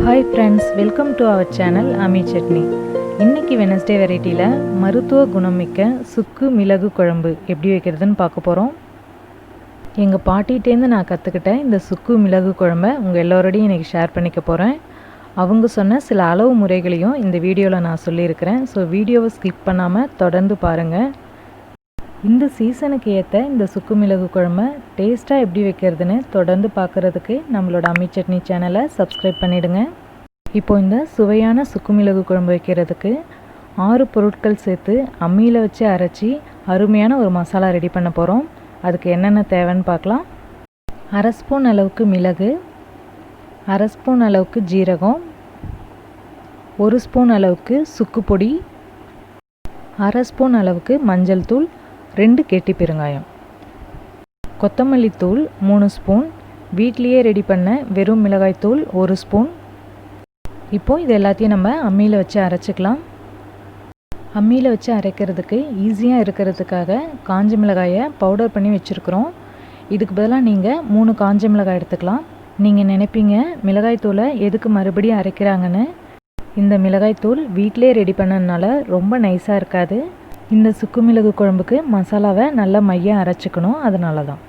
Hi friends, welcome to our channel Ammi Chutney. இன்னைக்கு Wednesday வெரைட்டில மருத்துவ குணமிக்க சுக்கு மிளகு குழம்பு எப்படி வைக்கிறதுன்னு பார்க்க போறோம். எங்க பாட்டிட்டேந்து நான் கத்துக்கிட்ட இந்த சுக்கு மிளகு குழம்பை உங்க எல்லாரோடையும் இன்னைக்கு ஷேர் பண்ணிக்க போறேன். அவங்க சொன்ன சில அளவு முறைகளையும் இந்த வீடியோல நான் சொல்லியிருக்கிறேன். ஸோ வீடியோவை ஸ்கிப் பண்ணாம தொடர்ந்து பாருங்க. இந்த சீசனுக்கு ஏற்ற இந்த சுக்கு மிளகு குழம்பை டேஸ்ட்டாக எப்படி வைக்கிறதுன்னு தொடர்ந்து பார்க்குறதுக்கு நம்மளோட அம்மி சட்னி சேனலை சப்ஸ்கிரைப் பண்ணிவிடுங்க. இப்போது இந்த சுவையான சுக்கு மிளகு குழம்பு வைக்கிறதுக்கு 6 பொருட்கள் சேர்த்து அம்மியில் வச்சு அரைச்சி அருமையான ஒரு மசாலா ரெடி பண்ண போகிறோம். அதுக்கு என்னென்ன தேவைன்னு பார்க்கலாம். 1/2 ஸ்பூன் அளவுக்கு மிளகு, 1/2 ஸ்பூன் அளவுக்கு ஜீரகம், 1 ஸ்பூன் அளவுக்கு சுக்கு பொடி, 1/2 ஸ்பூன் அளவுக்கு மஞ்சள் தூள், 2 கெட்டி பெருங்காயம், கொத்தமல்லி தூள் 3 ஸ்பூன், வீட்லேயே ரெடி பண்ண வெறும் மிளகாய் தூள் 1 ஸ்பூன். இப்போது இது எல்லாத்தையும் நம்ம அம்மியில் வச்சு அரைச்சிக்கலாம். அம்மியில் வச்சு அரைக்கிறதுக்கு ஈஸியாக இருக்கிறதுக்காக காஞ்ச மிளகாயை பவுடர் பண்ணி வச்சுருக்குறோம். இதுக்கு பதிலாக நீங்கள் 3 காஞ்ச மிளகாய் எடுத்துக்கலாம். நீங்கள் நினைப்பீங்க மிளகாய் தூளை எதுக்கு மறுபடியும் அரைக்கிறாங்கன்னு. இந்த மிளகாய் தூள் வீட்டிலே ரெடி பண்ணதுனால ரொம்ப நைஸாக இருக்காது. இந்த சுக்கு மிளகு குழம்புக்கு மசாலாவை நல்லா மையாக அரைச்சிக்கணும், அதனால தான்.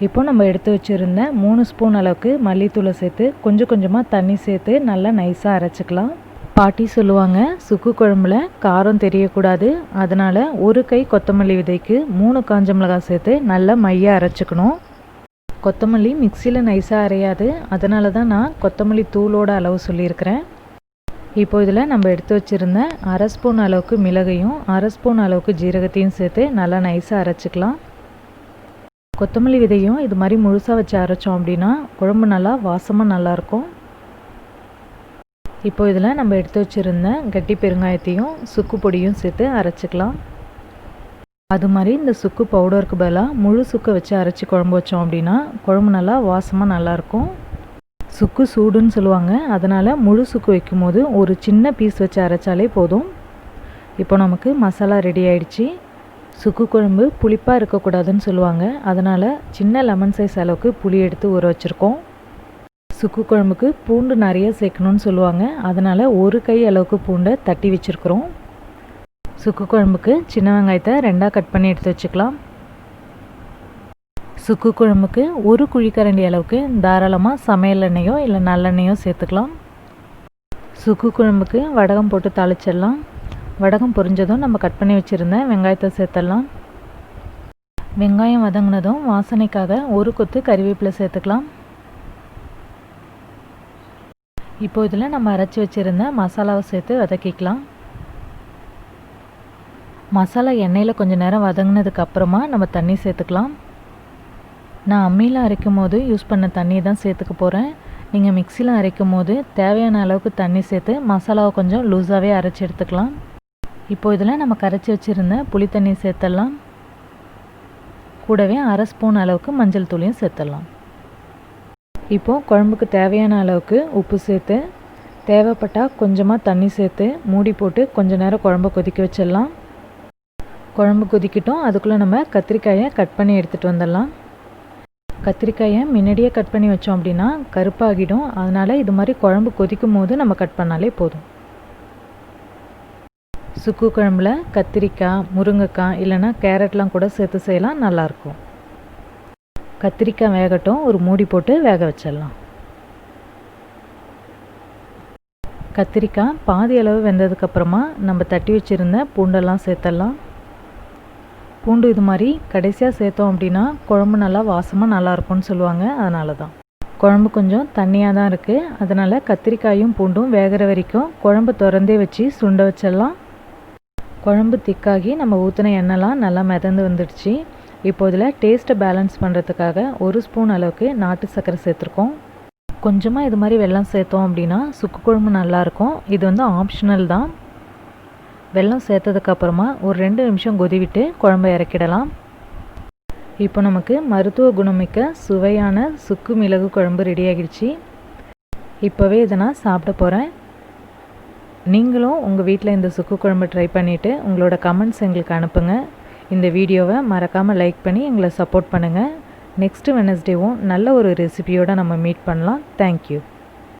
இப்போ நம்ம எடுத்து வச்சுருந்த 3 ஸ்பூன் அளவுக்கு மல்லித்தூளை சேர்த்து கொஞ்சம் கொஞ்சமாக தண்ணி சேர்த்து நல்லா நைஸாக அரைச்சிக்கலாம். பாட்டி சொல்லுவாங்க சுக்கு குழம்புல காரம் தெரியக்கூடாது, அதனால் 1 கை கொத்தமல்லி விதைக்கு 3 காஞ்ச மிளகாய் சேர்த்து நல்லா மையாக அரைச்சிக்கணும். கொத்தமல்லி மிக்சியில் நைஸாக அரையாது, அதனால தான் நான் கொத்தமல்லி தூளோட அளவு சொல்லியிருக்கிறேன். இப்போ இதில் நம்ம எடுத்து வச்சுருந்த 1/2 ஸ்பூன் அளவுக்கு மிளகையும் 1/2 ஸ்பூன் அளவுக்கு ஜீரகத்தையும் சேர்த்து நல்லா நைஸாக அரைச்சிக்கலாம். கொத்தமல்லி விதையும் இது மாதிரி முழுசாக வச்சு அரைச்சோம் அப்படின்னா குழம்பு நல்லா வாசமாக நல்லாயிருக்கும். இப்போ இதில் நம்ம எடுத்து வச்சுருந்த கட்டி பெருங்காயத்தையும் சுக்கு பொடியும் சேர்த்து அரைச்சிக்கலாம். அது மாதிரி இந்த சுக்கு பவுடருக்கு பதிலாக முழு சுக்கை வச்சு அரைச்சி குழம்பு வச்சோம் அப்படின்னா குழம்பு நல்லா வாசமாக நல்லாயிருக்கும். சுக்கு சூடுன்னு சொல்லுவாங்க, அதனால் முழு சுக்கு வைக்கும்போது ஒரு சின்ன பீஸ் வச்சு அரைச்சாலே போதும். இப்போ நமக்கு மசாலா ரெடி ஆயிடுச்சு. சுக்கு குழம்பு புளிப்பாக இருக்கக்கூடாதுன்னு சொல்லுவாங்க, அதனால் சின்ன லெமன் சைஸ் அளவுக்கு புளி எடுத்து ஊற வச்சுருக்கோம். சுக்கு குழம்புக்கு பூண்டு நிறைய சேர்க்கணுன்னு சொல்லுவாங்க, அதனால் 1 கை அளவுக்கு பூண்டை தட்டி வச்சுருக்குறோம். சுக்கு குழம்புக்கு சின்ன வெங்காயத்தை 2ஆக கட் பண்ணி எடுத்து வச்சுக்கலாம். சுக்கு குழம்புக்கு 1 குழிக்கரண்டி அளவுக்கு தாராளமாக சமையல் எண்ணெயோ இல்லை நல்லெண்ணெயோ சேர்த்துக்கலாம். சுக்கு குழம்புக்கு வடகம் போட்டு தாளிச்சிடலாம். வடகம் பொரிஞ்சதும் நம்ம கட் பண்ணி வச்சுருந்த வெங்காயத்தை சேர்த்துடலாம். வெங்காயம் வதங்கினதும் வாசனைக்காக 1 கொத்து கறிவேப்பிலை சேர்த்துக்கலாம். இப்போ இதில் நம்ம அரைச்சி வச்சுருந்த மசாலாவை சேர்த்து வதக்கிக்கலாம். மசாலா எண்ணெயில் கொஞ்சம் நேரம் வதங்கினதுக்கு அப்புறமா நம்ம தண்ணி சேர்த்துக்கலாம். நான் அம்மியில் அரைக்கும் போது யூஸ் பண்ண தண்ணி தான் சேர்த்துக்க போகிறேன். நீங்கள் மிக்சியில் அரைக்கும் போது தேவையான அளவுக்கு தண்ணி சேர்த்து மசாலாவை கொஞ்சம் லூஸாகவே அரைச்சி எடுத்துக்கலாம். இப்போ இதில் நம்ம கரைச்சி வச்சுருந்த புளி தண்ணி சேர்த்துடலாம். கூடவே 1/2 ஸ்பூன் அளவுக்கு மஞ்சள் தூளையும் சேர்த்துடலாம். இப்போது குழம்புக்கு தேவையான அளவுக்கு உப்பு சேர்த்து தேவைப்பட்டால் கொஞ்சமாக தண்ணி சேர்த்து மூடி போட்டு கொஞ்சம் நேரம் குழம்பு கொதிக்க வச்சிடலாம். குழம்பு கொதிக்கட்டும், அதுக்குள்ளே நம்ம கத்திரிக்காயை கட் பண்ணி எடுத்துகிட்டு வந்துடலாம். கத்திரிக்காயை முன்னாடியே கட் பண்ணி வச்சோம் அப்படின்னா கருப்பாகிடும், அதனால் இது மாதிரி குழம்பு கொதிக்கும் போது நம்ம கட் பண்ணாலே போதும். சுக்கு குழம்புல கத்திரிக்காய், முருங்கைக்காய் இல்லைன்னா கேரட்லாம் கூட சேர்த்து செய்யலாம், நல்லாயிருக்கும். கத்திரிக்காய் வேகட்டும், ஒரு மூடி போட்டு வேக வச்சிடலாம். கத்திரிக்காய் பாதி அளவு வெந்ததுக்கப்புறமா நம்ம தட்டி வச்சுருந்த பூண்டெல்லாம் சேர்த்துடலாம். பூண்டு இது மாதிரி கடைசியாக சேர்த்தோம் அப்படின்னா குழம்பு நல்லா வாசமாக நல்லாயிருக்கும்னு சொல்லுவாங்க, அதனால தான். குழம்பு கொஞ்சம் தண்ணியாக தான் இருக்குது, அதனால் கத்திரிக்காயும் பூண்டும் வேகிற வரைக்கும் குழம்பு திறந்தே வச்சு சுண்ட வச்சிடலாம். குழம்பு திக்காகி நம்ம ஊற்றின எண்ணெய்லாம் நல்லா மிதந்து வந்துடுச்சு. இப்போ இதில் டேஸ்ட்டை பேலன்ஸ் பண்ணுறதுக்காக 1 ஸ்பூன் அளவுக்கு நாட்டு சர்க்கரை சேர்த்துருக்கோம். கொஞ்சமாக இது மாதிரி வெல்லம் சேர்த்தோம் அப்படின்னா சுக்கு குழம்பு நல்லாயிருக்கும். இது வந்து ஆப்ஷனல் தான். வெல்லம் சேர்த்ததுக்கப்புறமா ஒரு 2 நிமிஷம் கொதிவிட்டு குழம்பை இறக்கிடலாம். இப்போ நமக்கு மருத்துவ குணமிக்க சுவையான சுக்கு மிளகு குழம்பு ரெடி ஆகிடுச்சு. இப்போவே இதை நான் சாப்பிட போகிறேன். நீங்களும் உங்கள் வீட்டில் இந்த சுக்கு குழம்பு ட்ரை பண்ணிவிட்டு உங்களோட கமெண்ட்ஸ் எங்களுக்கு அனுப்புங்க. இந்த வீடியோவை மறக்காமல் லைக் பண்ணி எங்களை சப்போர்ட் பண்ணுங்கள். நெக்ஸ்ட்டு வெனஸ்டேவும் நல்ல ஒரு ரெசிபியோடு நம்ம மீட் பண்ணலாம். தேங்க்யூ.